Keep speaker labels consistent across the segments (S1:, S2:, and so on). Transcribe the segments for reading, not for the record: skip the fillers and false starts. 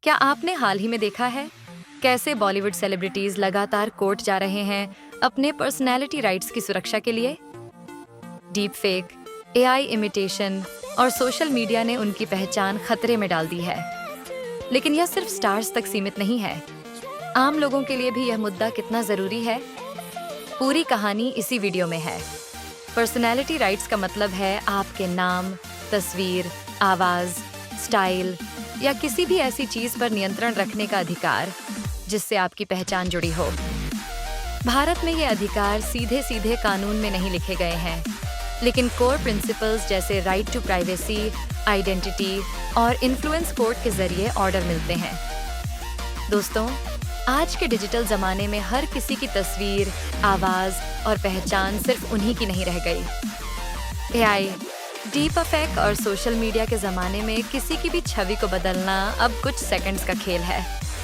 S1: क्या आपने हाल ही में देखा है कैसे बॉलीवुड सेलिब्रिटीज लगातार कोर्ट जा रहे हैं अपने पर्सनैलिटी राइट्स की सुरक्षा के लिए? डीप फेक, एआई इमिटेशन और सोशल मीडिया ने उनकी पहचान खतरे में डाल दी है। लेकिन यह सिर्फ स्टार्स तक सीमित नहीं है। आम लोगों के लिए भी यह मुद्दा कितना जरूरी है, पूरी कहानी इसी वीडियो में है। पर्सनैलिटी राइट्स का मतलब है आपके नाम, तस्वीर, आवाज, स्टाइल या किसी भी ऐसी चीज पर नियंत्रण रखने का अधिकार जिससे आपकी पहचान जुड़ी हो। भारत में ये अधिकार सीधे सीधे कानून में नहीं लिखे गए हैं, लेकिन कोर प्रिंसिपल्स जैसे राइट टू प्राइवेसी, आइडेंटिटी और इन्फ्लुएंस कोड के जरिए ऑर्डर मिलते हैं। दोस्तों, आज के डिजिटल जमाने में हर किसी की तस्वीर, आवाज और पहचान सिर्फ उन्हीं की नहीं रह गई। एआई, डीप फेक और सोशल मीडिया के जमाने में किसी की भी छवि को बदलना अब कुछ सेकंड्स का खेल है।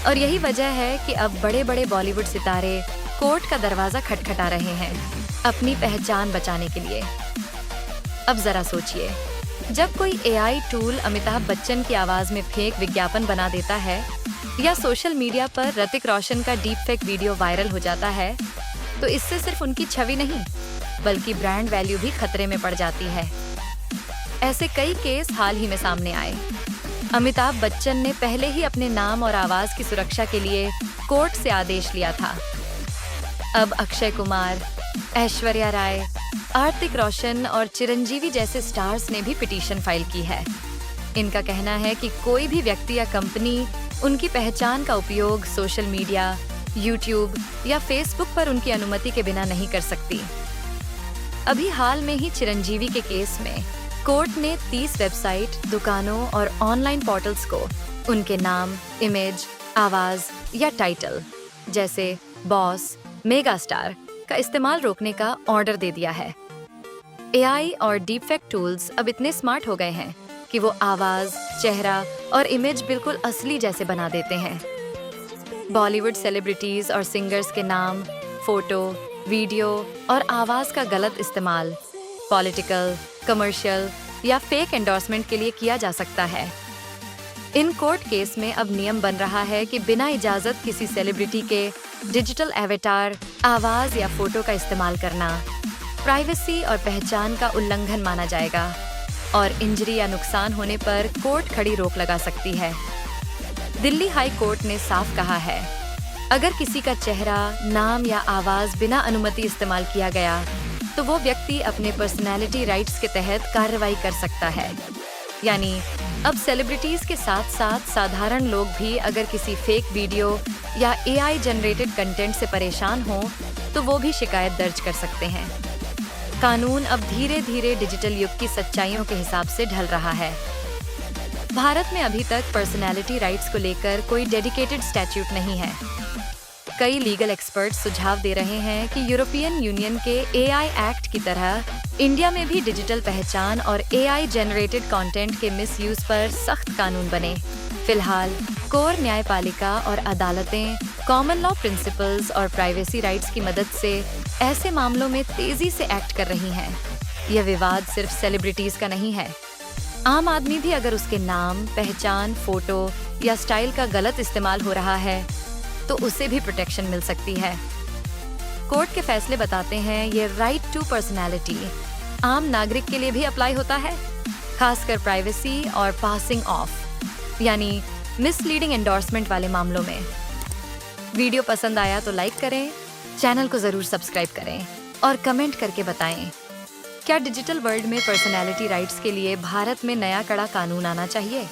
S1: और यही वजह है कि अब बड़े बड़े बॉलीवुड सितारे कोर्ट का दरवाजा खटखटा रहे हैं अपनी पहचान बचाने के लिए। अब जरा सोचिए, जब कोई एआई टूल अमिताभ बच्चन की आवाज में फेक विज्ञापन बना देता है या सोशल मीडिया पर ऋतिक रोशन का डीप फेक वीडियो वायरल हो जाता है, तो इससे सिर्फ उनकी छवि नहीं बल्कि ब्रांड वैल्यू भी खतरे में पड़ जाती है। ऐसे कई केस हाल ही में सामने आए। अमिताभ बच्चन ने पहले ही अपने नाम और आवाज की सुरक्षा के लिए कोर्ट से आदेश लिया था। अब अक्षय कुमार, ऐश्वर्या राय, ऋतिक रोशन और चिरंजीवी जैसे स्टार्स ने भी पिटीशन फाइल की है। इनका कहना है कि कोई भी व्यक्ति या कंपनी उनकी पहचान का उपयोग सोशल मीडिया, यूट्यूब या फेसबुक पर उनकी अनुमति के बिना नहीं कर सकती। अभी हाल में ही चिरंजीवी के केस में कोर्ट ने 30 वेबसाइट, दुकानों और ऑनलाइन पोर्टल्स को उनके नाम, इमेज, आवाज या टाइटल जैसे बॉस, मेगा स्टार का इस्तेमाल रोकने का ऑर्डर दे दिया है। एआई और डीप फेक टूल्स अब इतने स्मार्ट हो गए हैं कि वो आवाज, चेहरा और इमेज बिल्कुल असली जैसे बना देते हैं। बॉलीवुड सेलिब्रिटीज और सिंगर्स के नाम, फोटो, वीडियो और आवाज का गलत इस्तेमाल पॉलिटिकल, कमर्शियल या फेक एंडोर्समेंट के लिए किया जा सकता है। इन कोर्ट केस में अब नियम बन रहा है कि बिना इजाजत किसी सेलिब्रिटी के डिजिटल एवेटार, आवाज या फोटो का इस्तेमाल करना प्राइवेसी और पहचान का उल्लंघन माना जाएगा और इंजरी या नुकसान होने पर कोर्ट खड़ी रोक लगा सकती है। दिल्ली हाई कोर्ट ने साफ कहा है, अगर किसी का चेहरा, नाम या आवाज बिना अनुमति इस्तेमाल किया गया तो वो व्यक्ति अपने पर्सनैलिटी राइट्स के तहत कार्रवाई कर सकता है। यानी अब सेलिब्रिटीज के साथ साथ साधारण लोग भी अगर किसी फेक वीडियो या एआई जनरेटेड कंटेंट से परेशान हो तो वो भी शिकायत दर्ज कर सकते हैं। कानून अब धीरे धीरे डिजिटल युग की सच्चाइयों के हिसाब से ढल रहा है। भारत में अभी तक पर्सनैलिटी राइट्स को लेकर कोई डेडिकेटेड स्टैट्यूट नहीं है। कई लीगल एक्सपर्ट्स सुझाव दे रहे हैं कि यूरोपियन यूनियन के एआई एक्ट की तरह इंडिया में भी डिजिटल पहचान और एआई जनरेटेड कंटेंट के मिसयूज पर सख्त कानून बने। फिलहाल कोर न्यायपालिका और अदालतें कॉमन लॉ प्रिंसिपल्स और प्राइवेसी राइट्स की मदद से ऐसे मामलों में तेजी से एक्ट कर रही हैं। यह विवाद सिर्फ सेलिब्रिटीज का नहीं है। आम आदमी भी अगर उसके नाम, पहचान, फोटो या स्टाइल का गलत इस्तेमाल हो रहा है तो उसे भी प्रोटेक्शन मिल सकती है। कोर्ट के फैसले बताते हैं ये राइट टू पर्सनैलिटी आम नागरिक के लिए भी अप्लाई होता है, खासकर प्राइवेसी और पासिंग ऑफ यानी मिसलीडिंग एंडोर्समेंट वाले मामलों में। वीडियो पसंद आया तो लाइक करें, चैनल को जरूर सब्सक्राइब करें और कमेंट करके बताएं, क्या डिजिटल वर्ल्ड में पर्सनैलिटी राइट्स के लिए भारत में नया कड़ा कानून आना चाहिए?